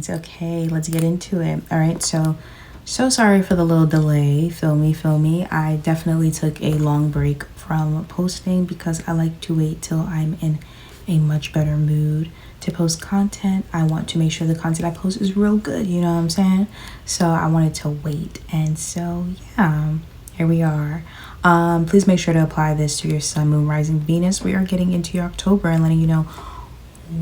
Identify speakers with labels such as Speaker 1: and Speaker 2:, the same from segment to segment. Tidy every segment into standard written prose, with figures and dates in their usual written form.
Speaker 1: readings. Okay, let's get into it. All right, so sorry for the little delay. Feel me. I definitely took a long break from posting because I like to wait till I'm in a much better mood to post content. I want to make sure the content I post is real good, you know what I'm saying? So I wanted to wait, and so yeah, here we are. Please make sure to apply this to your sun, moon, rising, Venus. We are getting into your October and letting you know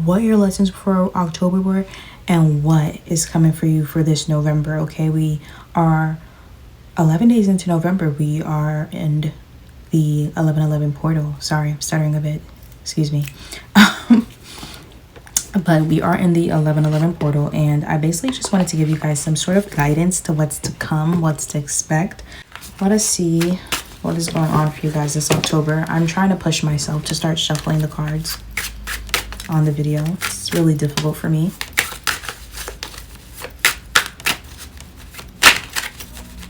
Speaker 1: what your lessons for October were and what is coming for you for this November. Okay, we are 11 days into November. We are in the 11/11 portal. Sorry, I'm stuttering a bit, excuse me. But we are in the 11/11 portal, and I basically just wanted to give you guys some sort of guidance to what's to come, what's to expect. Let us see what is going on for you guys this October. I'm trying to push myself to start shuffling the cards on the video. It's really difficult for me.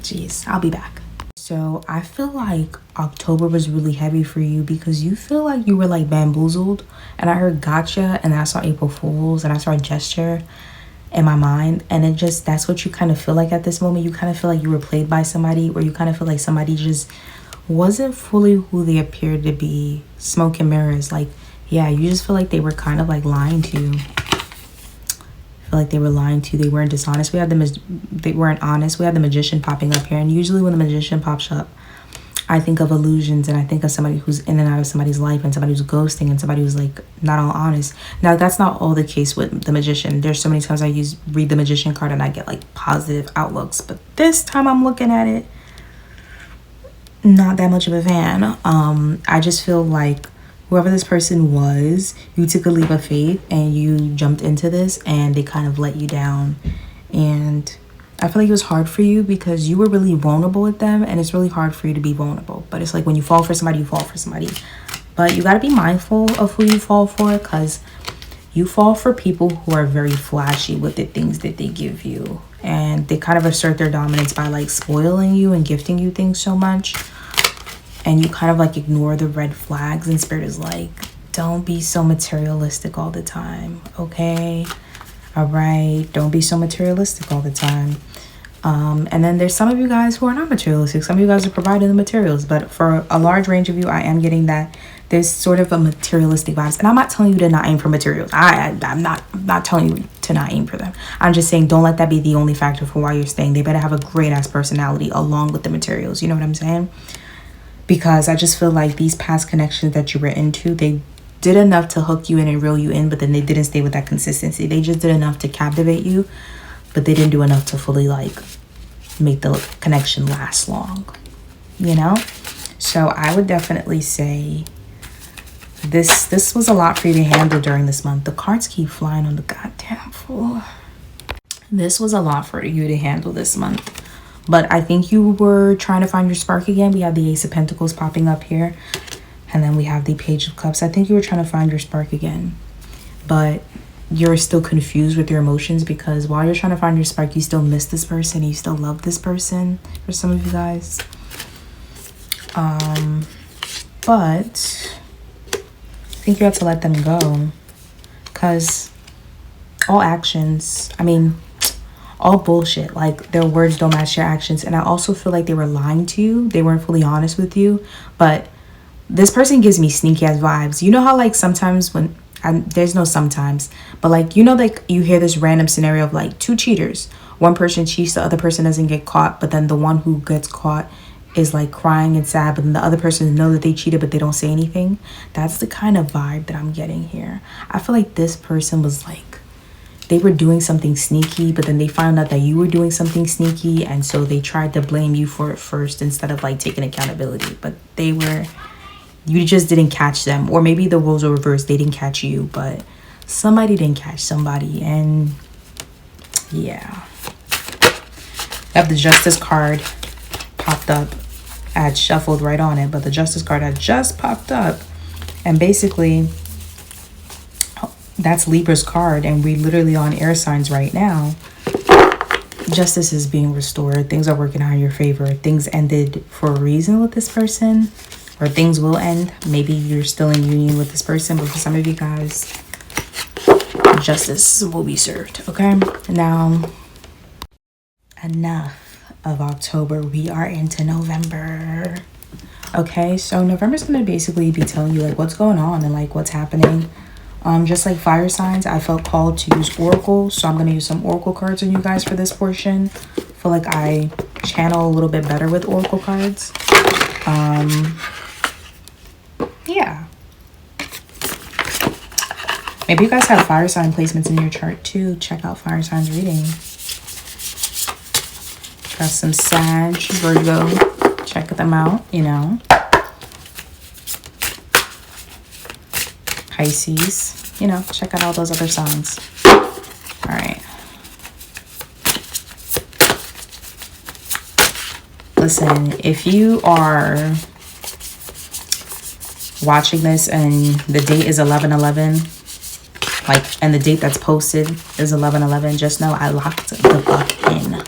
Speaker 1: Jeez, I'll be back. So I feel like October was really heavy for you because you feel like you were like bamboozled, and I heard gotcha, and I saw April Fools, and I saw a gesture in my mind, and it just, that's what you kind of feel like at this moment. You kind of feel like you were played by somebody, or you kind of feel like somebody just wasn't fully who they appeared to be. Smoke and mirrors, like, yeah, you just feel like they were kind of like lying to you. I feel like they were lying to you. They weren't dishonest. They weren't honest. We have the Magician popping up here, and usually when the Magician pops up, I think of illusions, and I think of somebody who's in and out of somebody's life, and somebody who's ghosting, and somebody who's like not all honest. Now, that's not all the case with the Magician. There's so many times I read the Magician card and I get like positive outlooks, but this time I'm looking at it, not that much of a fan. I just feel like whoever this person was, you took a leap of faith and you jumped into this, and they kind of let you down. And I feel like it was hard for you because you were really vulnerable with them, and it's really hard for you to be vulnerable. But it's like when you fall for somebody, you fall for somebody. But you got to be mindful of who you fall for, because you fall for people who are very flashy with the things that they give you. And they kind of assert their dominance by like spoiling you and gifting you things so much. And you kind of like ignore the red flags, and Spirit is like, don't be so materialistic all the time, okay? All right, don't be so materialistic all the time. And then there's some of you guys who are not materialistic. Some of you guys are providing the materials, but for a large range of you, I am getting that there's sort of a materialistic vibes. And I'm not telling you to not aim for materials. I'm not telling you to not aim for them. I'm just saying don't let that be the only factor for why you're staying. They better have a great ass personality along with the materials. You know what I'm saying? Because I just feel like these past connections that you were into, they did enough to hook you in and reel you in, but then they didn't stay with that consistency. They just did enough to captivate you, but they didn't do enough to fully like make the connection last long, you know? So I would definitely say this was a lot for you to handle during this month. The cards keep flying on the goddamn floor. This was a lot for you to handle this month. But I think you were trying to find your spark again. We have the Ace of Pentacles popping up here. And then we have the Page of Cups. I think you were trying to find your spark again. But you're still confused with your emotions, because while you're trying to find your spark, you still miss this person. You still love this person for some of you guys. But I think you have to let them go. Because all actions, all bullshit. Like, their words don't match your actions. And I also feel like they were lying to you. They weren't fully honest with you. But this person gives me sneaky ass vibes. You know how like sometimes when, there's no sometimes, but like, you know, like you hear this random scenario of like two cheaters. One person cheats, the other person doesn't get caught. But then the one who gets caught is like crying and sad. But then the other person know that they cheated, but they don't say anything. That's the kind of vibe that I'm getting here. I feel like this person was like, they were doing something sneaky, but then they found out that you were doing something sneaky, and so they tried to blame you for it first instead of like taking accountability. But you just didn't catch them. Or maybe the roles are reversed. They didn't catch you, but somebody didn't catch somebody. And yeah, I have the Justice card popped up. I had shuffled right on it, but the Justice card had just popped up. And basically, that's Libra's card, and we literally on air signs right now. Justice is being restored. Things are working out in your favor. Things ended for a reason with this person, or things will end. Maybe you're still in union with this person, but for some of you guys, justice will be served. Okay, now enough of October. We are into November. Okay, so November is going to basically be telling you like what's going on and like what's happening. Just like fire signs, I felt called to use oracle, so I'm going to use some oracle cards on you guys for this portion. I feel like I channel a little bit better with oracle cards. Yeah, maybe you guys have fire sign placements in your chart too. Check out fire signs reading. Got some Sag, Virgo, check them out, you know. Pisces, you know, check out all those other signs. All right. Listen, if you are watching this and the date is 11/11, like, and the date that's posted is 11/11, just know I locked the fuck in.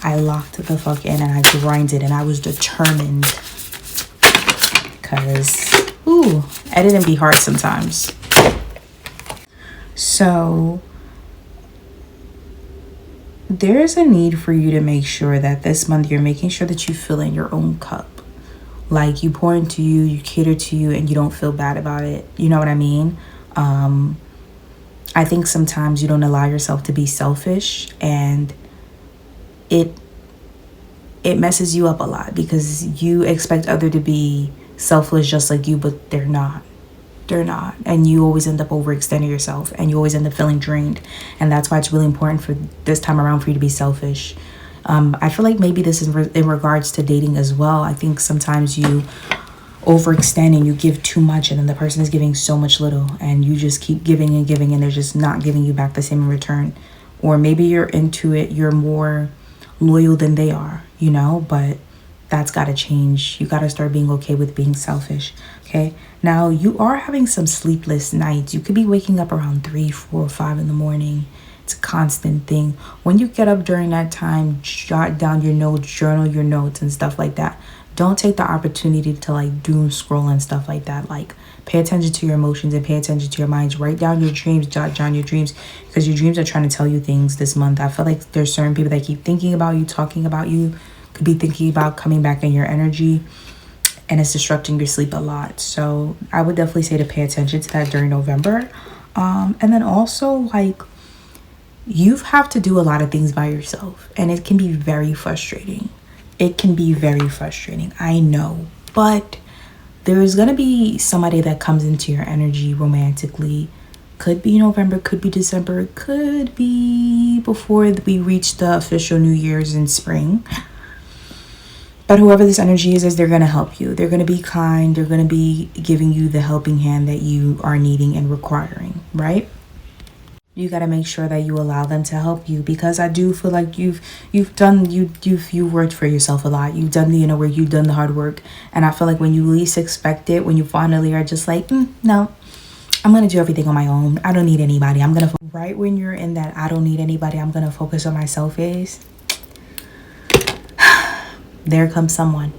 Speaker 1: I locked the fuck in and I grinded and I was determined. Because, ooh, editing be hard sometimes. So, there is a need for you to make sure that this month you're making sure that you fill in your own cup. Like, you pour into you, you cater to you, and you don't feel bad about it. You know what I mean? I think sometimes you don't allow yourself to be selfish, and it messes you up a lot because you expect other to be selfless just like you, but they're not. They're not. And you always end up overextending yourself and you always end up feeling drained. And that's why it's really important for this time around for you to be selfish. I feel like maybe this is in regards to dating as well. I think sometimes you overextend and you give too much and then the person is giving so much little and you just keep giving and giving and they're just not giving you back the same in return. Or maybe you're into it, you're more loyal than they are, you know, but that's got to change. You got to start being okay with being selfish. Okay. Now you are having some sleepless nights. You could be waking up around 3, 4, 5 in the morning. It's a constant thing. When you get up during that time, jot down your notes, journal your notes and stuff like that. Don't take the opportunity to like doom scroll and stuff like that. Like, pay attention to your emotions and pay attention to your minds. Write down your dreams, jot down your dreams, because your dreams are trying to tell you things this month. I feel like there's certain people that keep thinking about you, talking about you, could be thinking about coming back in your energy, and it's disrupting your sleep a lot. So I would definitely say to pay attention to that during November. And then also, like, you have to do a lot of things by yourself, and it can be very frustrating. It can be very frustrating, I know, but there is going to be somebody that comes into your energy romantically. Could be November, could be December, could be before we reach the official New Year's in spring. But whoever this energy is they're going to help you. They're going to be kind. They're going to be giving you the helping hand that you are needing and requiring, right? You got to make sure that you allow them to help you, because I do feel like you've worked for yourself a lot. You've done the inner work, you've done the hard work. And I feel like when you least expect it, when you finally are just like, no, I'm going to do everything on my own. I don't need anybody. I'm going to, right when you're in that I don't need anybody, I'm going to focus on myself phase, there comes someone.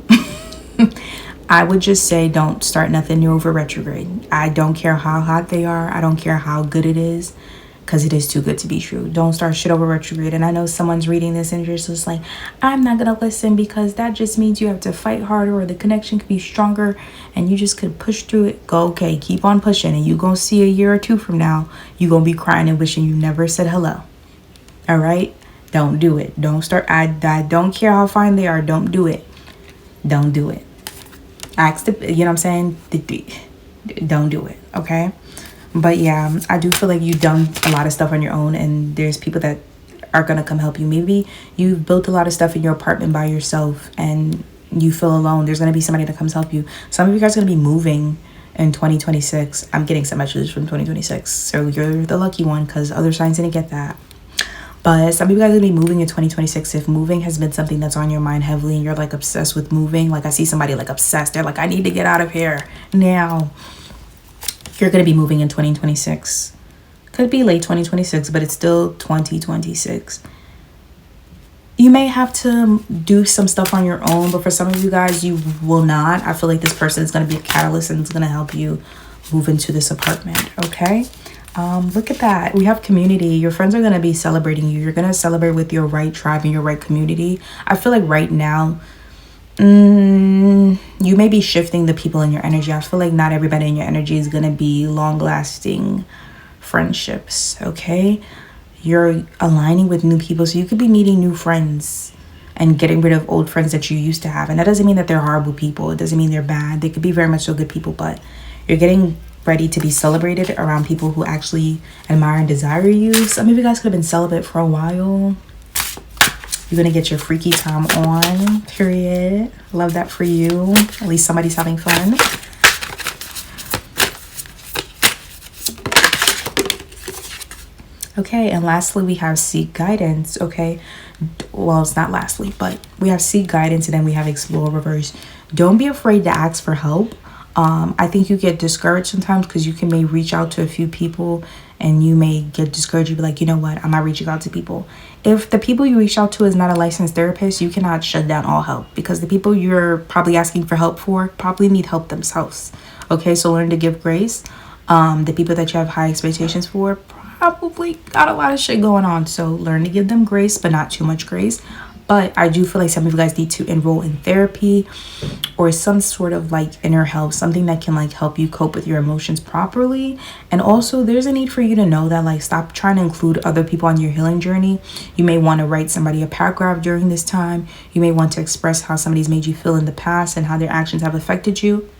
Speaker 1: I would just say don't start nothing new over retrograde. I don't care how hot they are. I don't care how good it is, because it is too good to be true. Don't start shit over retrograde. And I know someone's reading this and you're just like, I'm not going to listen because that just means you have to fight harder or the connection could be stronger and you just could push through it. Go, okay, keep on pushing. And you're going to see a year or two from now, you're going to be crying and wishing you never said hello. All right? Don't do it. Don't start. I don't care how fine they are. Don't do it. Don't do it. Ask the, you know what I'm saying? Don't do it. Okay? But yeah, I do feel like you've done a lot of stuff on your own and there's people that are going to come help you. Maybe you've built a lot of stuff in your apartment by yourself and you feel alone. There's going to be somebody that comes help you. Some of you guys are going to be moving in 2026. I'm getting some messages from 2026. So you're the lucky one because other signs didn't get that. But some of you guys are going to be moving in 2026. If moving has been something that's on your mind heavily and you're like obsessed with moving, like I see somebody like obsessed. They're like, I need to get out of here now. You're going to be moving in 2026. Could be late 2026, but it's still 2026. You may have to do some stuff on your own, but for some of you guys, you will not. I feel like this person is going to be a catalyst and it's going to help you move into this apartment, okay? Look at that. We have community. Your friends are going to be celebrating you. You're going to celebrate with your right tribe and your right community. I feel like right now, you may be shifting the people in your energy. I feel like not everybody in your energy is going to be long-lasting friendships, okay? You're aligning with new people, so you could be meeting new friends and getting rid of old friends that you used to have. And that doesn't mean that they're horrible people. It doesn't mean they're bad. They could be very much so good people, but you're getting ready to be celebrated around people who actually admire and desire you. Some of you guys could have been celibate for a while. You're gonna get your freaky time on, period. Love that for you. At least somebody's having fun. Okay, and lastly, we have seek guidance, okay? Well, it's not lastly, but we have seek guidance, and then we have explore reverse. Don't be afraid to ask for help. I think you get discouraged sometimes because you may reach out to a few people and you may get discouraged. You be like, you know what? I'm not reaching out to people. If the people you reach out to is not a licensed therapist, you cannot shut down all help, because the people you're probably asking for help for probably need help themselves. Okay, so learn to give grace. The people that you have high expectations for probably got a lot of shit going on. So learn to give them grace, but not too much grace. But I do feel like some of you guys need to enroll in therapy or some sort of like inner health, something that can like help you cope with your emotions properly. And also there's a need for you to know that like stop trying to include other people on your healing journey. You may want to write somebody a paragraph during this time. You may want to express how somebody's made you feel in the past and how their actions have affected you.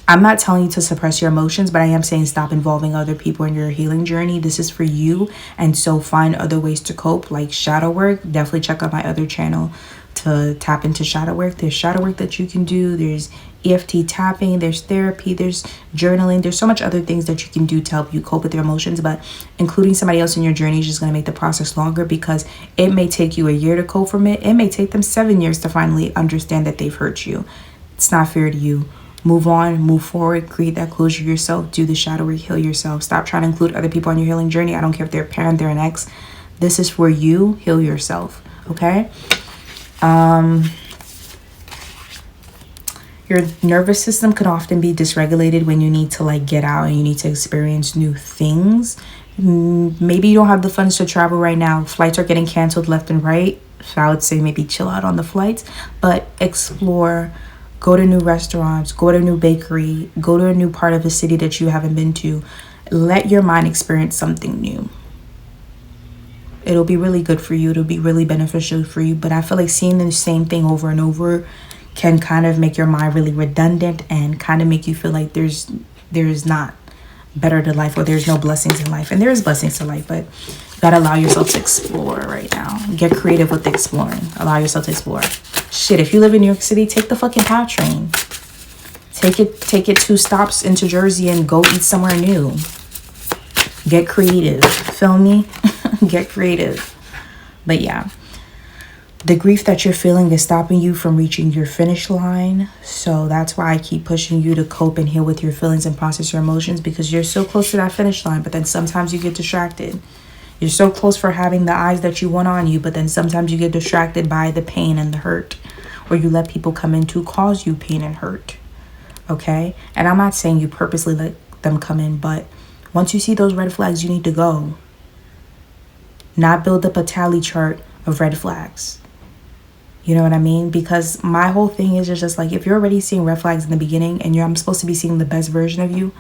Speaker 1: I'm not telling you to suppress your emotions, but I am saying stop involving other people in your healing journey. This is for you. And so find other ways to cope, like shadow work. Definitely check out my other channel to tap into shadow work. There's shadow work that you can do. There's EFT tapping. There's therapy. There's journaling. There's so much other things that you can do to help you cope with your emotions. But including somebody else in your journey is just going to make the process longer, because it may take you a year to cope from it. It may take them 7 years to finally understand that they've hurt you. It's not fair to you. Move on, move forward, create that closure yourself, do the shadow work, heal yourself. Stop trying to include other people on your healing journey. I don't care if they're a parent, they're an ex. This is for you. Heal yourself, okay? Your nervous system can often be dysregulated when you need to like get out and you need to experience new things. Maybe you don't have the funds to travel right now. Flights are getting canceled left and right. So I would say maybe chill out on the flights, but explore. Go to new restaurants, go to a new bakery, go to a new part of the city that you haven't been to. Let your mind experience something new. It'll be really good for you. It'll be really beneficial for you. But I feel like seeing the same thing over and over can kind of make your mind really redundant and kind of make you feel like there's not better to life, or there's no blessings in life. And there is blessings to life, but you gotta allow yourself to explore right now. Get creative with exploring. Allow yourself to explore. Shit, if you live in New York City, take the fucking PATH train. Take it 2 stops into Jersey and go eat somewhere new. Get creative. Feel me? Get creative. But yeah, the grief that you're feeling is stopping you from reaching your finish line. So that's why I keep pushing you to cope and heal with your feelings and process your emotions, because you're so close to that finish line, but then sometimes you get distracted. You're so close for having the eyes that you want on you, but then sometimes you get distracted by the pain and the hurt, or you let people come in to cause you pain and hurt. Okay? And I'm not saying you purposely let them come in, but once you see those red flags, you need to go. Not build up a tally chart of red flags. You know what I mean? Because my whole thing is just like, if you're already seeing red flags in the beginning and I'm supposed to be seeing the best version of you,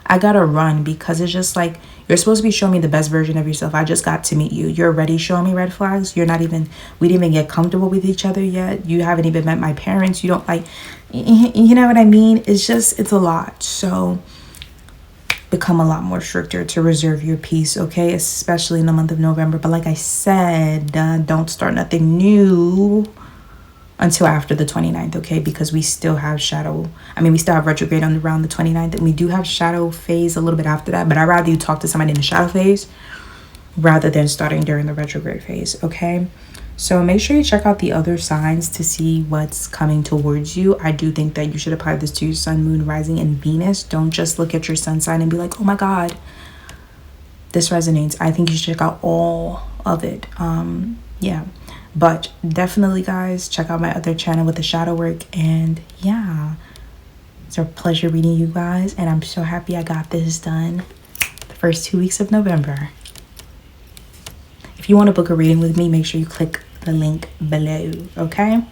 Speaker 1: I gotta run, because it's just like, you're supposed to be showing me the best version of yourself. I just got to meet you. You're already showing me red flags. We didn't even get comfortable with each other yet. You haven't even met my parents. You don't like, you know what I mean? It's a lot. So become a lot more stricter to reserve your peace, okay? Especially in the month of November. But like I said, don't start nothing new until after the 29th, okay? Because we still have we still have retrograde on around the 29th, and we do have shadow phase a little bit after that, but I'd rather you talk to somebody in the shadow phase rather than starting during the retrograde phase, okay? So make sure you check out the other signs to see what's coming towards you. I do think that you should apply this to your sun, moon, rising, and Venus. Don't just look at your sun sign and be like, oh my God, this resonates. I think you should check out all of it. Yeah. But definitely, guys, check out my other channel with the shadow work. And yeah, it's a pleasure reading you guys. And I'm so happy I got this done. The first 2 weeks of November. If you want to book a reading with me, make sure you click the link below, okay?